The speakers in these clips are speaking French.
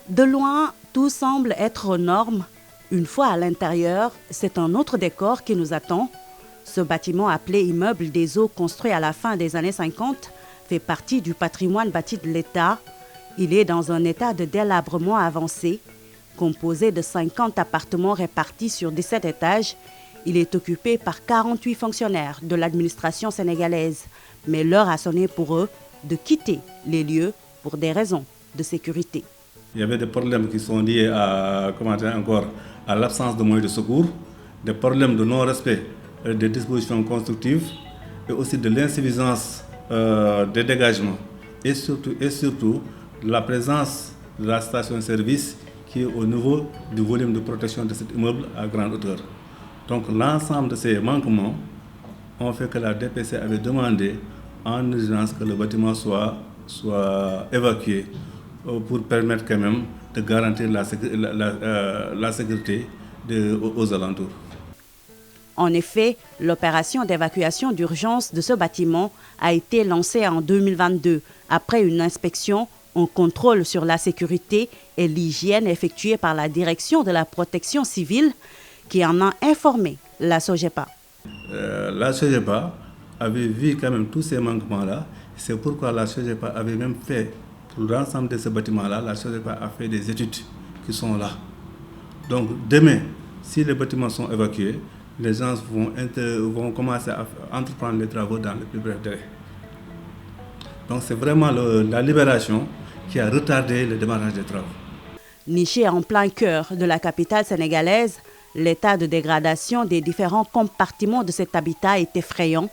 De loin, tout semble être aux normes. Une fois à l'intérieur, c'est un autre décor qui nous attend. Ce bâtiment appelé immeuble des eaux, construit à la fin des années 50, fait partie du patrimoine bâti de l'État. Il est dans un état de délabrement avancé. Composé de 50 appartements répartis sur 17 étages, il est occupé par 48 fonctionnaires de l'administration sénégalaise. Mais l'heure a sonné pour eux de quitter les lieux pour des raisons de sécurité. Il y avait des problèmes qui sont liés à, à l'absence de moyens de secours, des problèmes de non-respect des dispositions constructives et aussi de l'insuffisance des dégagements et surtout la présence de la station-service qui est au niveau du volume de protection de cet immeuble à grande hauteur. Donc l'ensemble de ces manquements ont fait que la DPC avait demandé en urgence que le bâtiment soit évacué pour permettre quand même de garantir la sécurité aux alentours. En effet, l'opération d'évacuation d'urgence de ce bâtiment a été lancée en 2022 après une inspection, un contrôle sur la sécurité et l'hygiène effectuée par la direction de la protection civile qui en a informé la SOGEPA. La SOGEPA avait vu quand même tous ces manquements-là. C'est pourquoi la SOGEPA avait même fait, pour l'ensemble de ce bâtiment-là, la SOGEPA a fait des études qui sont là. Donc demain, si les bâtiments sont évacués, les gens vont commencer à entreprendre les travaux dans le plus bref délai. Donc c'est vraiment la libération qui a retardé le démarrage des travaux. Niché en plein cœur de la capitale sénégalaise, l'état de dégradation des différents compartiments de cet habitat est effrayant.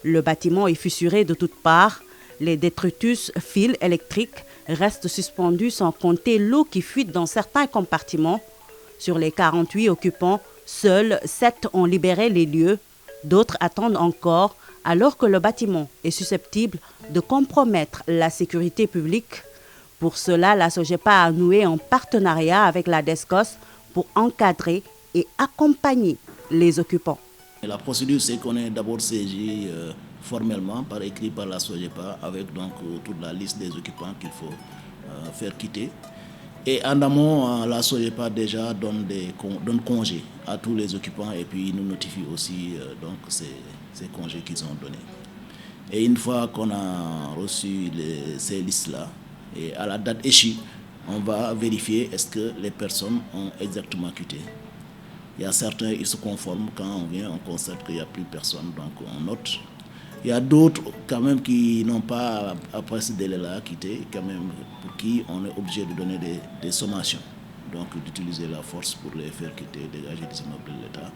Le bâtiment est fissuré de toutes parts. Les détritus, fils électriques restent suspendus sans compter l'eau qui fuite dans certains compartiments. Sur les 48 occupants, seuls 7 ont libéré les lieux. D'autres attendent encore, alors que le bâtiment est susceptible de compromettre la sécurité publique. Pour cela, la SOGEPA a noué un partenariat avec la DESCOS pour encadrer et accompagner les occupants. La procédure, c'est qu'on est d'abord saisi formellement par écrit par la SOGEPA avec donc toute la liste des occupants qu'il faut faire quitter. Et en amont, la SOGEPA déjà donne congé à tous les occupants et puis nous notifie aussi donc ces congés qu'ils ont donnés. Et une fois qu'on a reçu ces listes-là, et à la date échue, on va vérifier est-ce que les personnes ont exactement quitté. Il y a certains, ils se conforment, quand on vient, on constate qu'il n'y a plus personne, donc on note. Il y a d'autres quand même qui n'ont pas, après ce délai-là, quitté, quand même, pour qui on est obligé de donner des sommations. Donc d'utiliser la force pour les faire quitter, dégager des immeubles de l'État.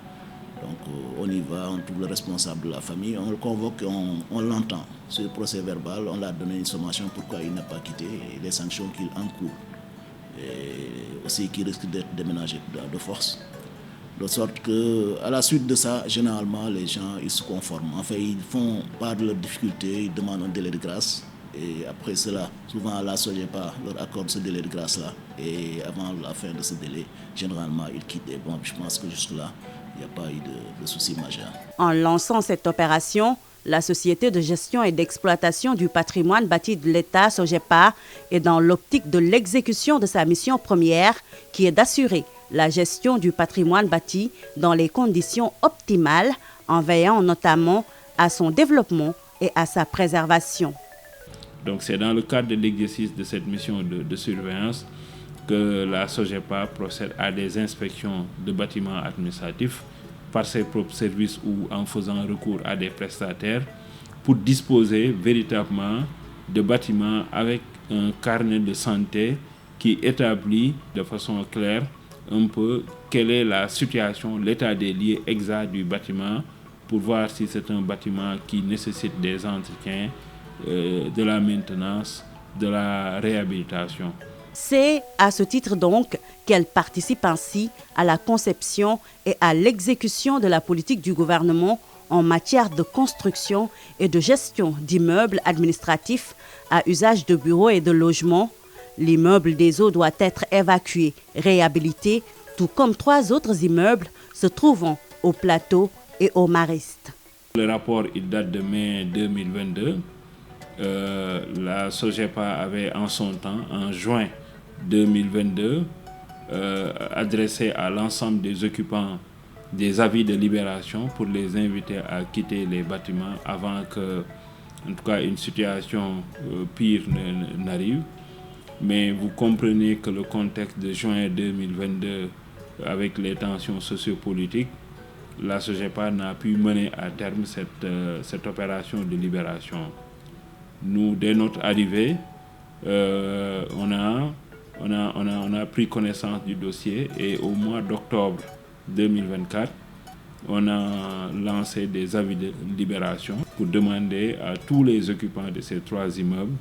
Donc on y va, on trouve le responsable de la famille, on le convoque, on l'entend. Sur le procès verbal, on l'a donné une sommation pourquoi il n'a pas quitté et les sanctions qu'il encourt. Et aussi qu'il risque d'être déménagé de force. De sorte qu'à la suite de ça, généralement, les gens ils se conforment. En fait, ils font part de leurs difficultés, ils demandent un délai de grâce. Et après cela, souvent la SOGEPA leur accorde ce délai de grâce-là. Et avant la fin de ce délai, généralement, ils quittent. Et bon, je pense que jusque-là, il n'y a pas eu de soucis majeurs. En lançant cette opération, la Société de gestion et d'exploitation du patrimoine bâti de l'État, SOGEPA, est dans l'optique de l'exécution de sa mission première, qui est d'assurer la gestion du patrimoine bâti dans les conditions optimales, en veillant notamment à son développement et à sa préservation. Donc c'est dans le cadre de l'exercice de cette mission de surveillance que la SOGEPA procède à des inspections de bâtiments administratifs par ses propres services ou en faisant recours à des prestataires pour disposer véritablement de bâtiments avec un carnet de santé qui établit de façon claire un peu quelle est la situation, l'état des lieux exact du bâtiment pour voir si c'est un bâtiment qui nécessite des entretiens, de la maintenance, de la réhabilitation. C'est à ce titre donc qu'elle participe ainsi à la conception et à l'exécution de la politique du gouvernement en matière de construction et de gestion d'immeubles administratifs à usage de bureaux et de logements. L'immeuble des eaux doit être évacué, réhabilité, tout comme 3 autres immeubles se trouvant au plateau et au Mariste. Le rapport il date de mai 2022 la SOGEPA avait en son temps, en juin 2022, adressé à l'ensemble des occupants des avis de libération pour les inviter à quitter les bâtiments avant que, en tout cas, une situation pire n'arrive. Mais vous comprenez que le contexte de juin 2022, avec les tensions sociopolitiques, la SOGEPA n'a pu mener à terme cette opération de libération. Nous, dès notre arrivée, on a pris connaissance du dossier et au mois d'octobre 2024, on a lancé des avis de libération pour demander à tous les occupants de ces 3 immeubles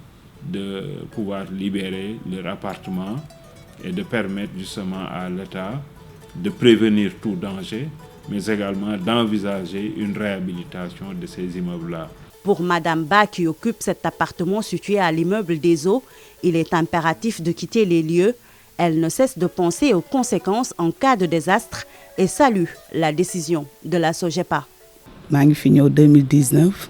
de pouvoir libérer leur appartement et de permettre justement à l'État de prévenir tout danger, mais également d'envisager une réhabilitation de ces immeubles-là. Pour Madame Ba, qui occupe cet appartement situé à l'immeuble des Eaux, il est impératif de quitter les lieux. Elle ne cesse de penser aux conséquences en cas de désastre et salue la décision de la SOGEPA. Je suis fini en 2019.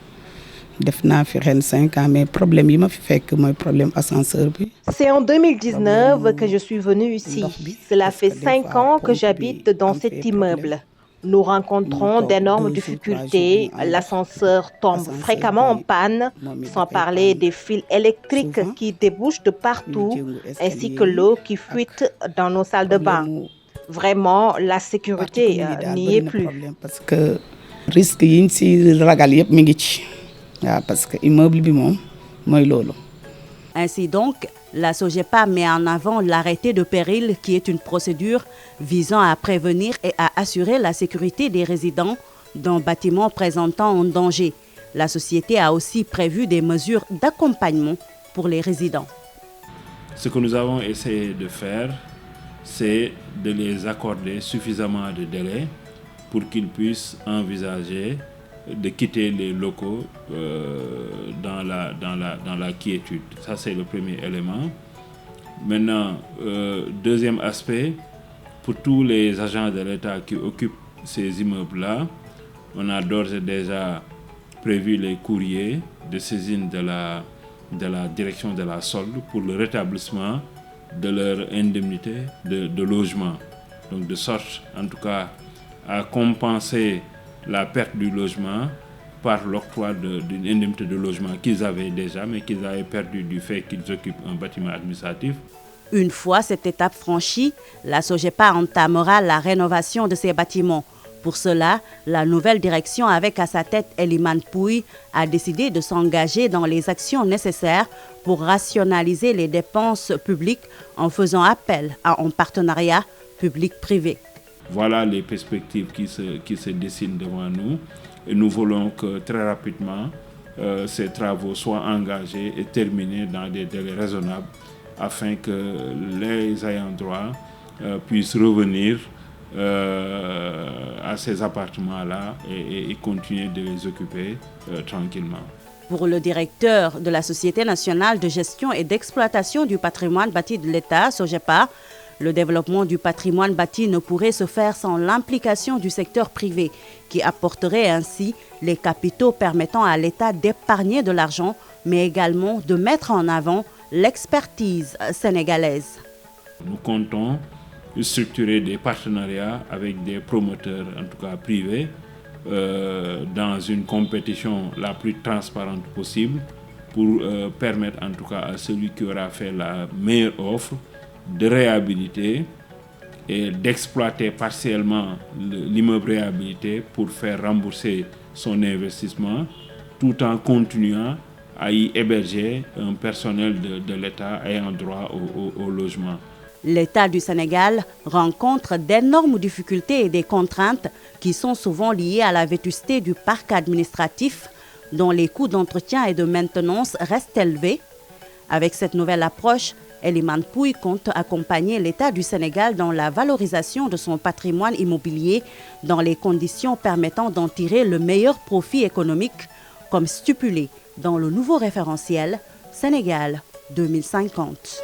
J'ai 5 ans, mais problème yi ma fi fekk mooy problème ascenseur bi. C'est en 2019 que je suis venue ici. Cela fait 5 ans que j'habite dans cet immeuble. Nous rencontrons d'énormes difficultés. L'ascenseur tombe fréquemment en panne, sans parler des fils électriques qui débouchent de partout, ainsi que l'eau qui fuite dans nos salles de bain. Vraiment, la sécurité n'y est plus. Parce que risque yi ñu ci ragal yëpp mi ngi ci. Parce que immeuble bi moom mooy loolu. Ainsi donc, la SOGEPA met en avant l'arrêté de péril qui est une procédure visant à prévenir et à assurer la sécurité des résidents d'un bâtiment présentant un danger. La société a aussi prévu des mesures d'accompagnement pour les résidents. Ce que nous avons essayé de faire, c'est de les accorder suffisamment de délai pour qu'ils puissent envisager de quitter les locaux dans la quiétude. Ça, c'est le premier élément. Maintenant, deuxième aspect, pour tous les agents de l'État qui occupent ces immeubles-là, on a d'ores et déjà prévu les courriers de saisine de la direction de la solde pour le rétablissement de leur indemnité de logement. Donc, de sorte, en tout cas, à compenser la perte du logement par l'octroi d'une indemnité de logement qu'ils avaient déjà, mais qu'ils avaient perdu du fait qu'ils occupent un bâtiment administratif. Une fois cette étape franchie, la SOGEPA entamera la rénovation de ces bâtiments. Pour cela, la nouvelle direction, avec à sa tête Elimane Pouy, a décidé de s'engager dans les actions nécessaires pour rationaliser les dépenses publiques en faisant appel à un partenariat public-privé. Voilà les perspectives qui se dessinent devant nous et nous voulons que très rapidement ces travaux soient engagés et terminés dans des délais raisonnables afin que les ayants droit puissent revenir à ces appartements-là et continuer de les occuper tranquillement. Pour le directeur de la Société nationale de gestion et d'exploitation du patrimoine bâti de l'État, SOGEPA, le développement du patrimoine bâti ne pourrait se faire sans l'implication du secteur privé, qui apporterait ainsi les capitaux permettant à l'État d'épargner de l'argent, mais également de mettre en avant l'expertise sénégalaise. Nous comptons structurer des partenariats avec des promoteurs, en tout cas privés, dans une compétition la plus transparente possible pour permettre en tout cas à celui qui aura fait la meilleure offre de réhabiliter et d'exploiter partiellement l'immeuble réhabilité pour faire rembourser son investissement tout en continuant à y héberger un personnel de l'État ayant droit au logement. L'État du Sénégal rencontre d'énormes difficultés et des contraintes qui sont souvent liées à la vétusté du parc administratif, dont les coûts d'entretien et de maintenance restent élevés. Avec cette nouvelle approche, Elimane Pouy compte accompagner l'État du Sénégal dans la valorisation de son patrimoine immobilier dans les conditions permettant d'en tirer le meilleur profit économique, comme stipulé dans le nouveau référentiel Sénégal 2050.